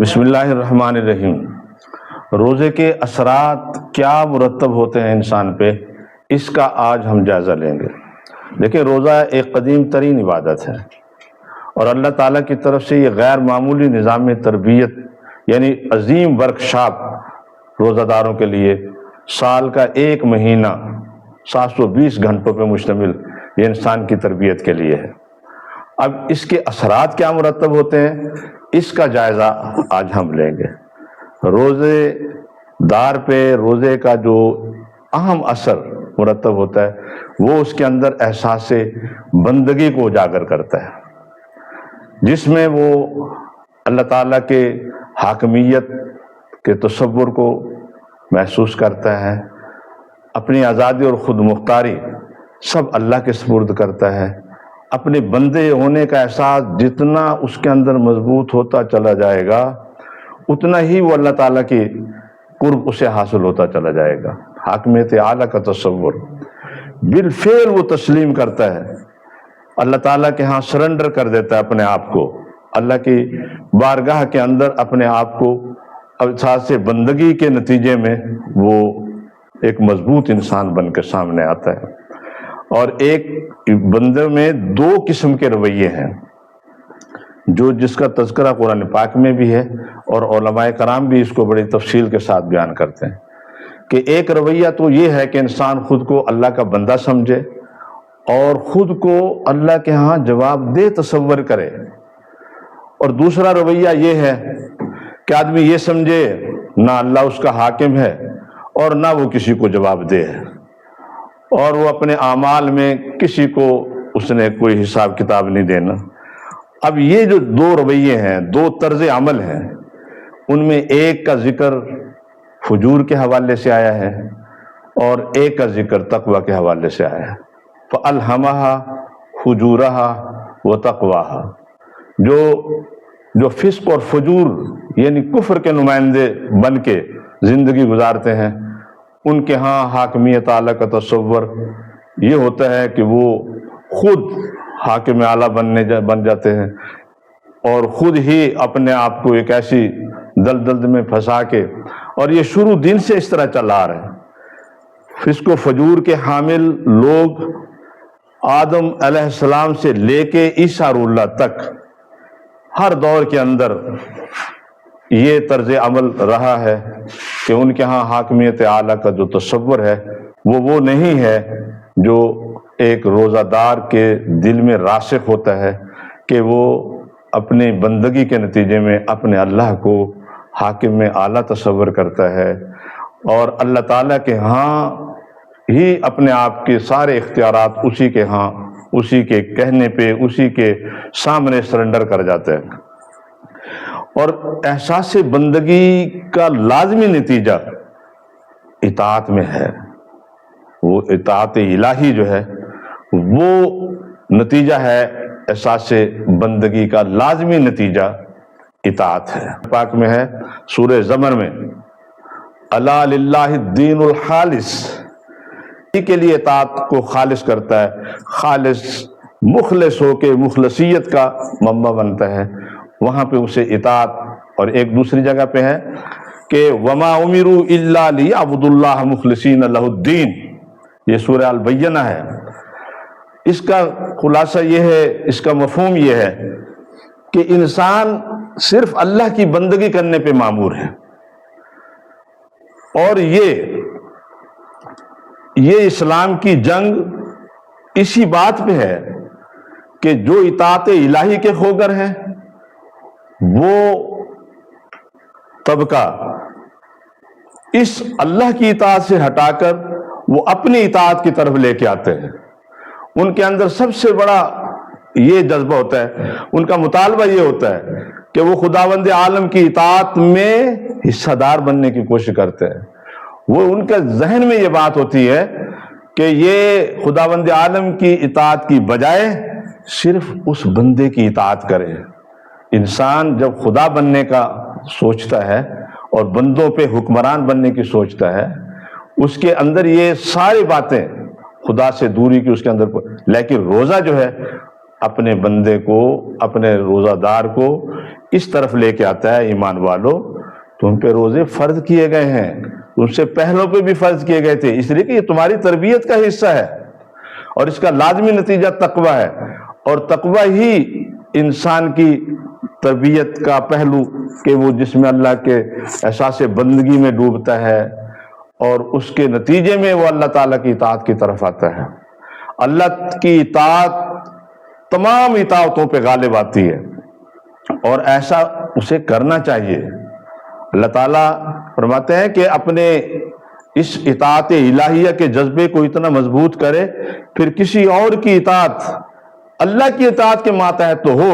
بسم اللہ الرحمن الرحیم۔ روزے کے اثرات کیا مرتب ہوتے ہیں انسان پہ، اس کا آج ہم جائزہ لیں گے۔ دیکھیں، روزہ ایک قدیم ترین عبادت ہے اور اللہ تعالیٰ کی طرف سے یہ غیر معمولی نظام تربیت یعنی عظیم ورکشاپ روزہ داروں کے لیے سال کا ایک مہینہ 720 گھنٹوں پہ مشتمل یہ انسان کی تربیت کے لیے ہے۔ اب اس کے اثرات کیا مرتب ہوتے ہیں، اس کا جائزہ آج ہم لیں گے۔ روزے دار پہ روزے کا جو اہم اثر مرتب ہوتا ہے وہ اس کے اندر احساس بندگی کو اجاگر کرتا ہے، جس میں وہ اللہ تعالیٰ کے حاکمیت کے تصور کو محسوس کرتا ہے، اپنی آزادی اور خود مختاری سب اللہ کے سپرد کرتا ہے۔ اپنے بندے ہونے کا احساس جتنا اس کے اندر مضبوط ہوتا چلا جائے گا اتنا ہی وہ اللہ تعالیٰ کی قرب اسے حاصل ہوتا چلا جائے گا۔ حاکمیت اعلیٰ کا تصور بالفعل وہ تسلیم کرتا ہے، اللہ تعالیٰ کے ہاں سرنڈر کر دیتا ہے اپنے آپ کو، اللہ کی بارگاہ کے اندر اپنے آپ کو احساس بندگی کے نتیجے میں وہ ایک مضبوط انسان بن کے سامنے آتا ہے۔ اور ایک بندے میں دو قسم کے رویے ہیں جس کا تذکرہ قرآن پاک میں بھی ہے اور علماء کرام بھی اس کو بڑی تفصیل کے ساتھ بیان کرتے ہیں کہ ایک رویہ تو یہ ہے کہ انسان خود کو اللہ کا بندہ سمجھے اور خود کو اللہ کے ہاں جواب دہ تصور کرے، اور دوسرا رویہ یہ ہے کہ آدمی یہ سمجھے نہ اللہ اس کا حاکم ہے اور نہ وہ کسی کو جواب دہ ہے، اور وہ اپنے اعمال میں کسی کو اس نے کوئی حساب کتاب نہیں دینا۔ اب یہ جو دو رویے ہیں، دو طرز عمل ہیں، ان میں ایک کا ذکر فجور کے حوالے سے آیا ہے اور ایک کا ذکر تقوی کے حوالے سے آیا ہے۔ فَأَلْهَمَهَا فُجُورَهَا وَتَقْوَاهَا جو فسق اور فجور یعنی کفر کے نمائندے بن کے زندگی گزارتے ہیں، ان کے ہاں حاکمیت اعلیٰ کا تصور یہ ہوتا ہے کہ وہ خود حاکم اعلیٰ بن جاتے ہیں اور خود ہی اپنے آپ کو ایک ایسی دلدل میں پھنسا کے، اور یہ شروع دن سے اس طرح چلا آ رہا ہے۔ فسق و فجور کے حامل لوگ آدم علیہ السلام سے لے کے عیسیٰ روح اللہ تک ہر دور کے اندر یہ طرز عمل رہا ہے کہ ان کے ہاں حاکمیت اعلیٰ کا جو تصور ہے وہ نہیں ہے جو ایک روزہ دار کے دل میں راسخ ہوتا ہے کہ وہ اپنی بندگی کے نتیجے میں اپنے اللہ کو حاکم اعلیٰ تصور کرتا ہے اور اللہ تعالیٰ کے ہاں ہی اپنے آپ کے سارے اختیارات اسی کے ہاں، اسی کے کہنے پہ، اسی کے سامنے سرنڈر کر جاتے ہیں۔ اور احساس بندگی کا لازمی نتیجہ اطاعت میں ہے، وہ اطاعت الہی جو ہے وہ نتیجہ ہے، احساس بندگی کا لازمی نتیجہ اطاعت ہے۔ پاک میں ہے سورہ زمر میں الا للہ الدین الخالص، کے لیے اطاعت کو خالص کرتا ہے، خالص مخلص ہو کے مخلصیت کا منبع بنتا ہے، وہاں پہ اسے اطاعت۔ اور ایک دوسری جگہ پہ ہے کہ وما امروا الا لیعبدوا اللہ مخلصین لہ الدین، یہ سورہ البینہ ہے۔ اس کا خلاصہ یہ ہے، اس کا مفہوم یہ ہے کہ انسان صرف اللہ کی بندگی کرنے پہ مامور ہے، اور یہ اسلام کی جنگ اسی بات پہ ہے کہ جو اطاعت الہی کے خوگر ہیں وہ طبقہ اس اللہ کی اطاعت سے ہٹا کر وہ اپنی اطاعت کی طرف لے کے آتے ہیں۔ ان کے اندر سب سے بڑا یہ جذبہ ہوتا ہے، ان کا مطالبہ یہ ہوتا ہے کہ وہ خداوند عالم کی اطاعت میں حصہ دار بننے کی کوشش کرتے ہیں۔ وہ ان کے ذہن میں یہ بات ہوتی ہے کہ یہ خداوند عالم کی اطاعت کی بجائے صرف اس بندے کی اطاعت کرے۔ انسان جب خدا بننے کا سوچتا ہے اور بندوں پہ حکمران بننے کی سوچتا ہے، اس کے اندر یہ ساری باتیں خدا سے دوری کی اس کے اندر، لیکن روزہ جو ہے اپنے بندے کو، اپنے روزہ دار کو اس طرف لے کے آتا ہے، ایمان والو تم پہ روزے فرض کیے گئے ہیں، تم سے پہلوں پہ بھی فرض کیے گئے تھے، اس لیے کہ یہ تمہاری تربیت کا حصہ ہے اور اس کا لازمی نتیجہ تقویٰ ہے، اور تقویٰ ہی انسان کی تربیت کا پہلو کہ وہ جس میں اللہ کے احساس بندگی میں ڈوبتا ہے اور اس کے نتیجے میں وہ اللہ تعالیٰ کی اطاعت کی طرف آتا ہے۔ اللہ کی اطاعت تمام اطاعتوں پہ غالب آتی ہے اور ایسا اسے کرنا چاہیے۔ اللہ تعالیٰ فرماتے ہیں کہ اپنے اس اطاعت الہیہ کے جذبے کو اتنا مضبوط کرے، پھر کسی اور کی اطاعت اللہ کی اطاعت کے ماتحت تو ہو،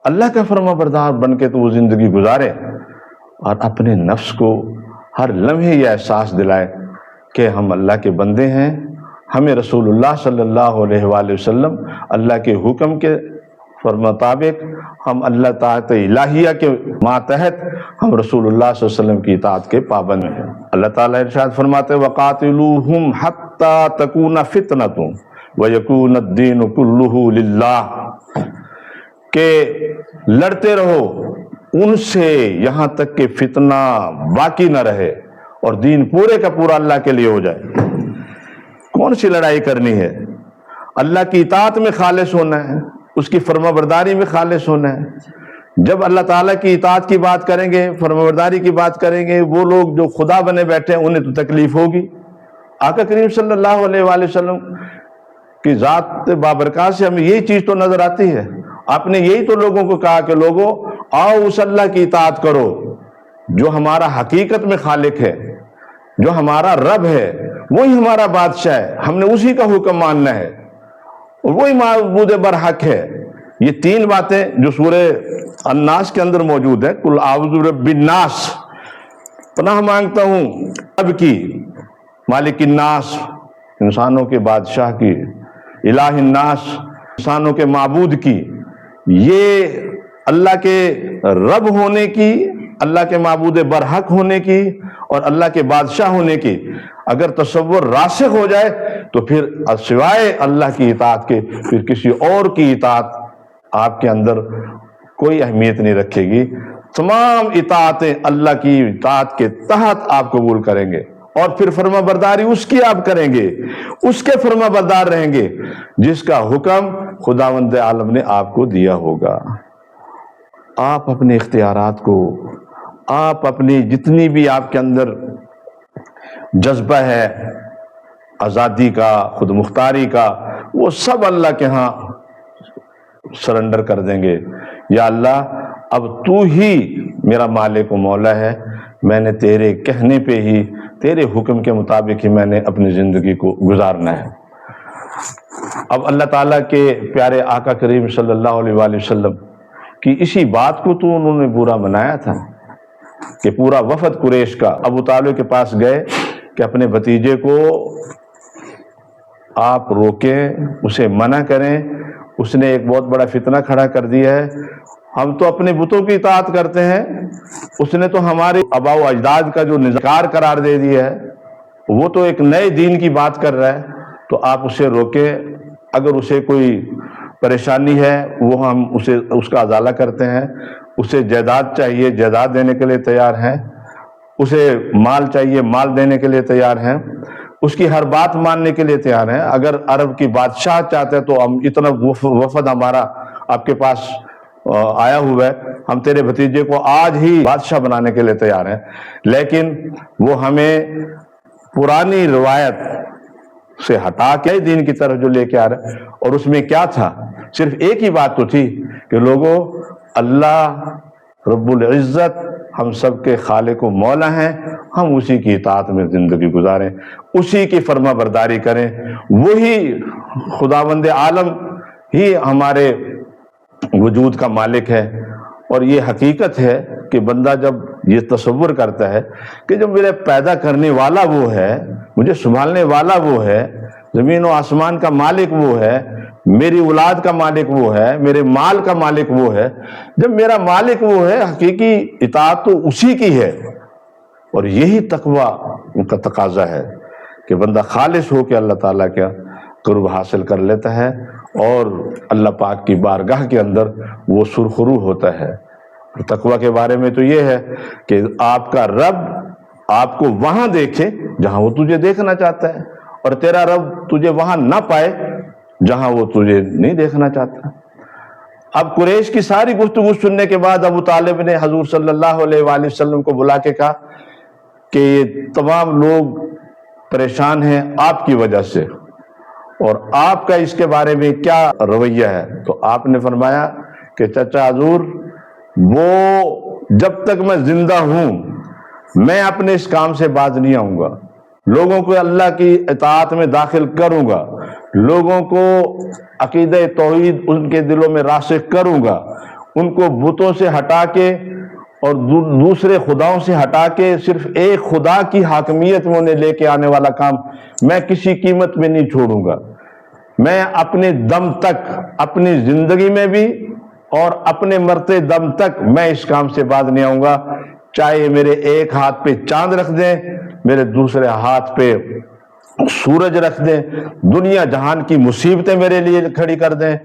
اللہ کا فرما بردار بن کے تو وہ زندگی گزارے، اور اپنے نفس کو ہر لمحے یہ احساس دلائے کہ ہم اللہ کے بندے ہیں، ہمیں رسول اللہ صلی اللہ علیہ وآلہ وسلم اللہ کے حکم کے مطابق، ہم اللہ تعالیٰ الہیہ کے ماتحت ہم رسول اللہ صلی اللہ علیہ وسلم کی اطاعت کے پابند ہیں۔ اللہ تعالیٰ ارشاد فرماتے ہیں وَقَاتِلُوهُمْ حَتَّى تَكُونَ فِتْنَةٌ وَيَكُونَ الدِّينُ كُلُّهُ لِلَّهِ، کہ لڑتے رہو ان سے یہاں تک کہ فتنہ باقی نہ رہے اور دین پورے کا پورا اللہ کے لیے ہو جائے۔ کون سی لڑائی کرنی ہے؟ اللہ کی اطاعت میں خالص ہونا ہے، اس کی فرما برداری میں خالص ہونا ہے۔ جب اللہ تعالیٰ کی اطاعت کی بات کریں گے، فرما برداری کی بات کریں گے، وہ لوگ جو خدا بنے بیٹھے ہیں انہیں تو تکلیف ہوگی۔ آقا کریم صلی اللہ علیہ وآلہ وسلم کی ذات بابرکات سے ہمیں یہی چیز تو نظر آتی ہے۔ آپ نے یہی تو لوگوں کو کہا کہ لوگوں آؤ اس اللہ کی اطاعت کرو جو ہمارا حقیقت میں خالق ہے، جو ہمارا رب ہے، وہی ہمارا بادشاہ ہے، ہم نے اسی کا حکم ماننا ہے اور وہی معبود برحق ہے۔ یہ تین باتیں جو سورہ الناس کے اندر موجود ہے، قل اعوذ برب الناس، پناہ مانگتا ہوں رب کی، مالک الناس انسانوں کے بادشاہ کی، الہ الناس انسانوں کے معبود کی، یہ اللہ کے رب ہونے کی، اللہ کے معبود برحق ہونے کی اور اللہ کے بادشاہ ہونے کی اگر تصور راسخ ہو جائے تو پھر سوائے اللہ کی اطاعت کے پھر کسی اور کی اطاعت آپ کے اندر کوئی اہمیت نہیں رکھے گی۔ تمام اطاعتیں اللہ کی اطاعت کے تحت آپ قبول کریں گے اور پھر فرما برداری اس کی آپ کریں گے، اس کے فرما بردار رہیں گے جس کا حکم خداوند عالم نے آپ کو دیا ہوگا۔ آپ اپنے اختیارات کو، آپ اپنی جتنی بھی آپ کے اندر جذبہ ہے آزادی کا، خود مختاری کا، وہ سب اللہ کے ہاں سرنڈر کر دیں گے۔ یا اللہ اب تو ہی میرا مالک و مولا ہے، میں نے تیرے کہنے پہ ہی، تیرے حکم کے مطابق ہی میں نے اپنی زندگی کو گزارنا ہے۔ اب اللہ تعالیٰ کے پیارے آقا کریم صلی اللہ علیہ وآلہ وسلم کی اسی بات کو تو انہوں نے برا منایا تھا کہ پورا وفد قریش کا ابو طالب کے پاس گئے کہ اپنے بھتیجے کو آپ روکیں، اسے منع کریں، اس نے ایک بہت بڑا فتنہ کھڑا کر دیا ہے، ہم تو اپنے بتوں کی اطاعت کرتے ہیں، اس نے تو ہمارے آباء و اجداد کا جو نظام قرار دے دیا ہے، وہ تو ایک نئے دین کی بات کر رہا ہے، تو آپ اسے روکیں، اگر اسے کوئی پریشانی ہے وہ ہم اس کا ازالہ کرتے ہیں، اسے جائیداد چاہیے جائیداد دینے کے لیے تیار ہیں، اسے مال چاہیے مال دینے کے لیے تیار ہیں، اس کی ہر بات ماننے کے لیے تیار ہیں۔ اگر عرب کی بادشاہ چاہتے ہیں تو ہم اتنا وفد ہمارا آپ کے پاس آیا ہوا ہے، ہم تیرے بھتیجے کو آج ہی بادشاہ بنانے کے لیے تیار ہیں، لیکن وہ ہمیں پرانی روایت سے ہٹا کے دین کی طرف جو لے کے آ رہے، اور اس میں کیا تھا؟ صرف ایک ہی بات تو تھی کہ لوگوں اللہ رب العزت ہم سب کے خالق و مولا ہیں، ہم اسی کی اطاعت میں زندگی گزاریں، اسی کی فرما برداری کریں، وہی خداوند عالم ہی ہمارے وجود کا مالک ہے۔ اور یہ حقیقت ہے کہ بندہ جب یہ تصور کرتا ہے کہ جب میرے پیدا کرنے والا وہ ہے، مجھے سنبھالنے والا وہ ہے، زمین و آسمان کا مالک وہ ہے، میری اولاد کا مالک وہ ہے، میرے مال کا مالک وہ ہے، جب میرا مالک وہ ہے، حقیقی اطاعت تو اسی کی ہے۔ اور یہی تقوی کا تقاضا ہے کہ بندہ خالص ہو کے اللہ تعالیٰ کا قرب حاصل کر لیتا ہے اور اللہ پاک کی بارگاہ کے اندر وہ سرخرو ہوتا ہے۔ تقویٰ کے بارے میں تو یہ ہے کہ آپ کا رب آپ کو وہاں دیکھے جہاں وہ تجھے دیکھنا چاہتا ہے، اور تیرا رب تجھے وہاں نہ پائے جہاں وہ تجھے نہیں دیکھنا چاہتا۔ اب قریش کی ساری گفتگو سننے کے بعد ابو طالب نے حضور صلی اللہ علیہ وآلہ وسلم کو بلا کے کہا کہ یہ تمام لوگ پریشان ہیں آپ کی وجہ سے، اور آپ کا اس کے بارے میں کیا رویہ ہے؟ تو آپ نے فرمایا کہ چچا حضور، وہ جب تک میں زندہ ہوں میں اپنے اس کام سے باز نہیں آؤں گا، لوگوں کو اللہ کی اطاعت میں داخل کروں گا، لوگوں کو عقیدہ توحید ان کے دلوں میں راسخ کروں گا، ان کو بتوں سے ہٹا کے اور دوسرے خداؤں سے ہٹا کے صرف ایک خدا کی حاکمیت میں انہیں لے کے آنے والا کام میں کسی قیمت میں نہیں چھوڑوں گا۔ میں اپنے دم تک، اپنی زندگی میں بھی اور اپنے مرتے دم تک میں اس کام سے باز نہیں آؤں گا، چاہے میرے ایک ہاتھ پہ چاند رکھ دیں، میرے دوسرے ہاتھ پہ سورج رکھ دیں، دنیا جہان کی مصیبتیں میرے لیے کھڑی کر دیں،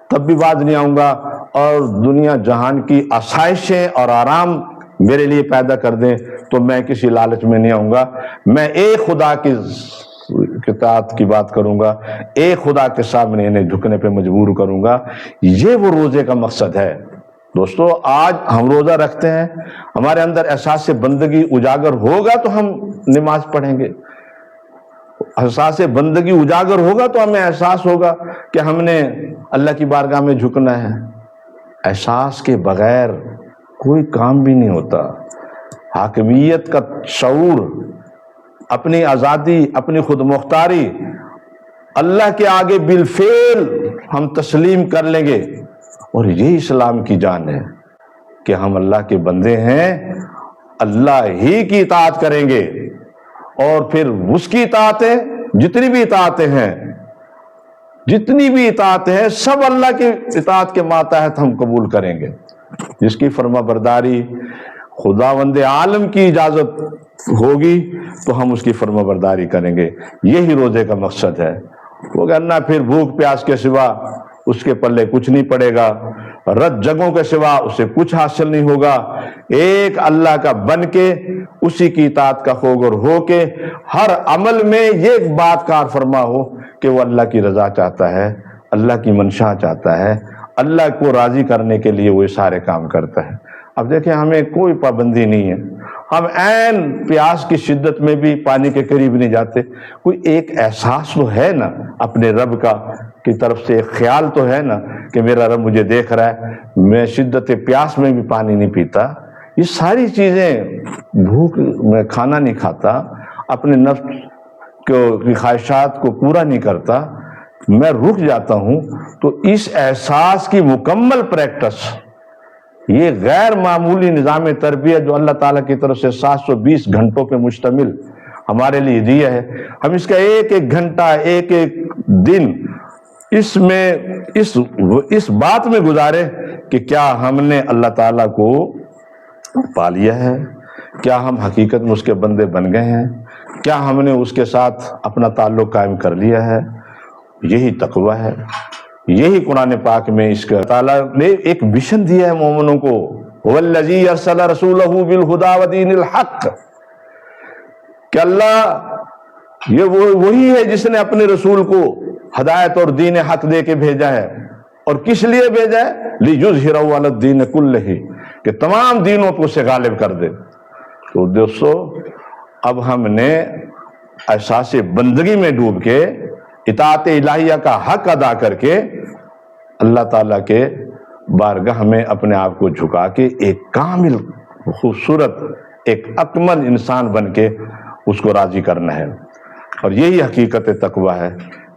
تب بھی باز نہیں آؤں گا، اور دنیا جہان کی آسائشیں اور آرام میرے لیے پیدا کر دیں تو میں کسی لالچ میں نہیں آؤں گا۔ میں ایک خدا کی اطاعت کی بات کروں گا، ایک خدا کے سامنے انہیں جھکنے پہ مجبور کروں گا۔ یہ وہ روزے کا مقصد ہے۔ دوستو، آج ہم روزہ رکھتے ہیں، ہمارے اندر احساس بندگی اجاگر ہوگا تو ہم نماز پڑھیں گے، احساس بندگی اجاگر ہوگا تو ہمیں احساس ہوگا کہ ہم نے اللہ کی بارگاہ میں جھکنا ہے۔ احساس کے بغیر کوئی کام بھی نہیں ہوتا۔ حاکمیت کا شعور، اپنی آزادی، اپنی خود مختاری اللہ کے آگے بالفعل ہم تسلیم کر لیں گے، اور یہ اسلام کی جان ہے کہ ہم اللہ کے بندے ہیں، اللہ ہی کی اطاعت کریں گے، اور پھر اس کی اطاعتیں، جتنی بھی اطاعتیں ہیں سب اللہ کی اطاعت کے ماتحت ہم قبول کریں گے۔ جس کی فرما برداری خداوند عالم کی اجازت ہوگی تو ہم اس کی فرما برداری کریں گے۔ یہی روزے کا مقصد ہے، وگرنہ پھر بھوک پیاس کے سوا اس کے پلے کچھ نہیں پڑے گا، رت جگہوں کے سوا اسے کچھ حاصل نہیں ہوگا۔ ایک اللہ کا بن کے، اسی کی اطاعت کا خوگر ہو کے، ہر عمل میں یہ بات کار فرما ہو کہ وہ اللہ کی رضا چاہتا ہے، اللہ کی منشا چاہتا ہے، اللہ کو راضی کرنے کے لیے وہ سارے کام کرتا ہے۔ اب دیکھیں، ہمیں کوئی پابندی نہیں ہے، ہم عین پیاس کی شدت میں بھی پانی کے قریب نہیں جاتے۔ کوئی ایک احساس تو ہے نا اپنے رب کا کی طرف سے، ایک خیال تو ہے نا کہ میرا رب مجھے دیکھ رہا ہے، میں شدت پیاس میں بھی پانی نہیں پیتا۔ یہ ساری چیزیں، بھوک میں کھانا نہیں کھاتا، اپنے نفس کی خواہشات کو پورا نہیں کرتا، میں رک جاتا ہوں، تو اس احساس کی مکمل پریکٹس، یہ غیر معمولی نظام تربیت جو اللہ تعالیٰ کی طرف سے 720 گھنٹوں پہ مشتمل ہمارے لیے دیا ہے، ہم اس کا ایک ایک گھنٹہ، ایک ایک دن اس میں اس بات میں گزارے کہ کیا ہم نے اللہ تعالیٰ کو پا لیا ہے، کیا ہم حقیقت میں اس کے بندے بن گئے ہیں، کیا ہم نے اس کے ساتھ اپنا تعلق قائم کر لیا ہے۔ یہی تقویٰ ہے، یہی قرآن پاک میں اس کا تعالیٰ نے ایک مشن دیا ہے مومنوں کو، وَالَّذِي أَرْسَلَ رَسُولَهُ بِالْهُدَى وَدِينِ الْحَقِّ، کہ اللہ یہ وہی ہے جس نے اپنے رسول کو ہدایت اور دین حق دے کے بھیجا ہے، اور کس لیے بھیجا ہے؟ لِيُظْهِرَهُ عَلَى الدِّينِ كُلِّهِ، کہ تمام دینوں کو اسے غالب کر دے۔ تو دوستو، اب ہم نے احساس بندگی میں ڈوب کے، اطاعت الہیہ کا حق ادا کر کے، اللہ تعالیٰ کے بارگاہ میں اپنے آپ کو جھکا کے ایک کامل، خوبصورت، ایک اکمل انسان بن کے اس کو راضی کرنا ہے۔ اور یہی حقیقت تقویٰ ہے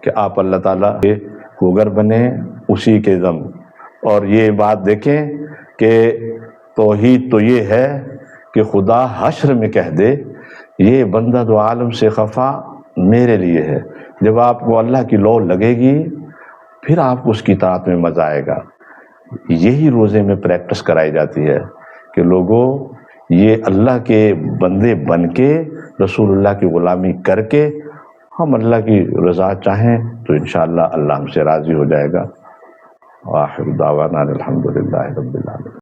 کہ آپ اللہ تعالیٰ کے خوگر بنے، اسی کے دم۔ اور یہ بات دیکھیں کہ توحید تو یہ ہے کہ خدا حشر میں کہہ دے، یہ بندہ دو عالم سے خفا میرے لیے ہے۔ جب آپ کو اللہ کی لو لگے گی، پھر آپ کو اس کی اطاعت میں مزہ آئے گا۔ یہی روزے میں پریکٹس کرائی جاتی ہے کہ لوگوں، یہ اللہ کے بندے بن کے، رسول اللہ کی غلامی کر کے ہم اللہ کی رضا چاہیں تو انشاءاللہ اللہ ہم سے راضی ہو جائے گا۔ وآخر دعوانا الحمدللہ رب العالمین۔